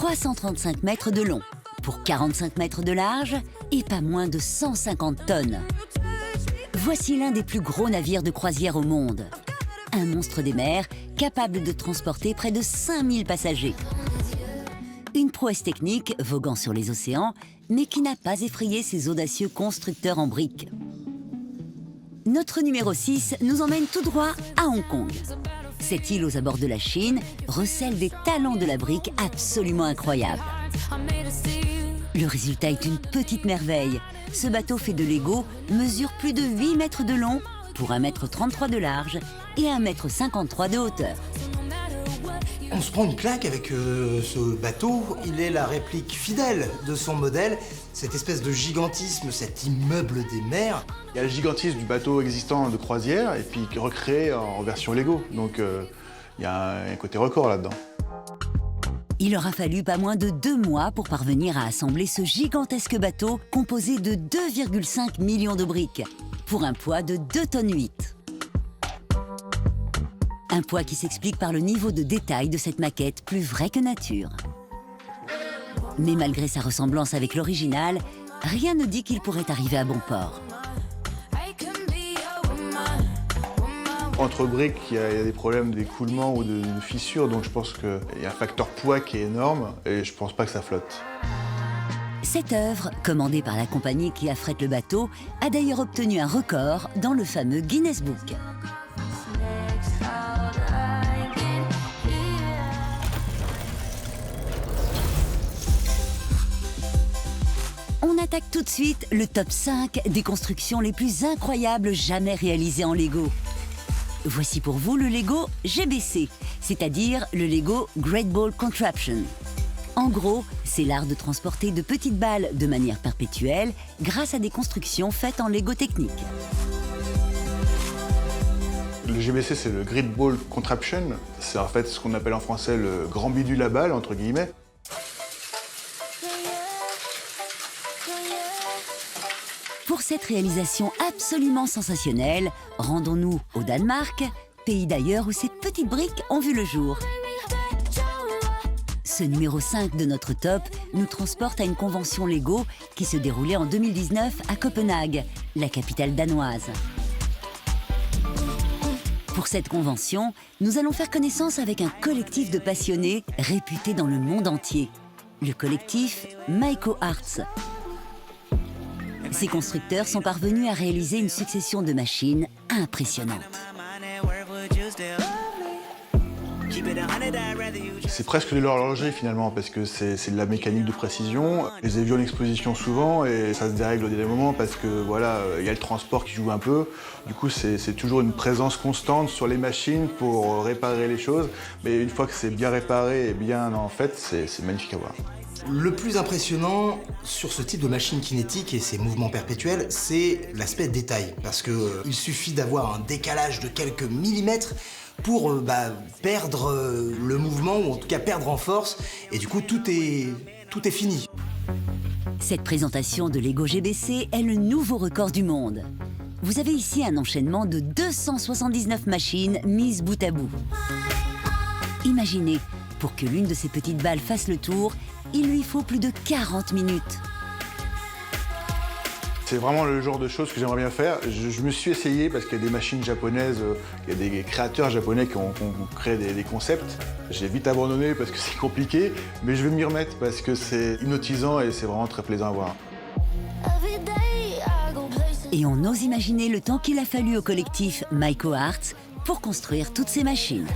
335 mètres de long, pour 45 mètres de large et pas moins de 150 tonnes. Voici l'un des plus gros navires de croisière au monde. Un monstre des mers capable de transporter près de 5000 passagers. Une prouesse technique voguant sur les océans, mais qui n'a pas effrayé ces audacieux constructeurs en briques. Notre numéro 6 nous emmène tout droit à Hong Kong. Cette île aux abords de la Chine recèle des talents de la brique absolument incroyables. Le résultat est une petite merveille. Ce bateau fait de Lego mesure plus de 8 mètres de long pour 1,33 m de large et 1,53 m de hauteur. On se prend une claque avec ce bateau. Il est la réplique fidèle de son modèle. Cette espèce de gigantisme, cet immeuble des mers. Il y a le gigantisme du bateau existant de croisière et puis recréé en version Lego. Donc il y a un côté record là-dedans. Il aura fallu pas moins de 2 mois pour parvenir à assembler ce gigantesque bateau composé de 2,5 millions de briques, pour un poids de 2,8 tonnes. Un poids qui s'explique par le niveau de détail de cette maquette plus vraie que nature. Mais malgré sa ressemblance avec l'original, rien ne dit qu'il pourrait arriver à bon port. Entre briques, il y a des problèmes d'écoulement ou de fissures, donc je pense qu'il y a un facteur poids qui est énorme et je pense pas que ça flotte. Cette œuvre, commandée par la compagnie qui affrète le bateau, a d'ailleurs obtenu un record dans le fameux Guinness Book. On attaque tout de suite le top 5 des constructions les plus incroyables jamais réalisées en Lego. Voici pour vous le Lego GBC, c'est-à-dire le Lego Great Ball Contraption. En gros, c'est l'art de transporter de petites balles de manière perpétuelle grâce à des constructions faites en Lego technique. Le GBC, c'est le Great Ball Contraption. C'est en fait ce qu'on appelle en français le grand bidule à balles, entre guillemets. Pour cette réalisation absolument sensationnelle, rendons-nous au Danemark, pays d'ailleurs où ces petites briques ont vu le jour. Ce numéro 5 de notre top nous transporte à une convention Lego qui se déroulait en 2019 à Copenhague, la capitale danoise. Pour cette convention, nous allons faire connaissance avec un collectif de passionnés réputé dans le monde entier, le collectif Maiko Arts. Ces constructeurs sont parvenus à réaliser une succession de machines impressionnantes. C'est presque de l'horlogerie finalement, parce que c'est de la mécanique de précision. Je les ai vus en exposition souvent et ça se dérègle au dernier moment parce que voilà, il y a le transport qui joue un peu. Du coup, c'est toujours une présence constante sur les machines pour réparer les choses. Mais une fois que c'est bien réparé et bien en fait, c'est magnifique à voir. Le plus impressionnant sur ce type de machine kinétique et ces mouvements perpétuels, c'est l'aspect détail. Parce qu'il suffit d'avoir un décalage de quelques millimètres pour perdre le mouvement, ou en tout cas perdre en force, et du coup tout est fini. Cette présentation de Lego GBC est le nouveau record du monde. Vous avez ici un enchaînement de 279 machines mises bout à bout. Imaginez, pour que l'une de ces petites balles fasse le tour, il lui faut plus de 40 minutes. C'est vraiment le genre de choses que j'aimerais bien faire. Je me suis essayé parce qu'il y a des machines japonaises, il y a des créateurs japonais qui ont créé des concepts. J'ai vite abandonné parce que c'est compliqué, mais je vais m'y remettre parce que c'est hypnotisant et c'est vraiment très plaisant à voir. Et on ose imaginer le temps qu'il a fallu au collectif Maiko Arts pour construire toutes ces machines.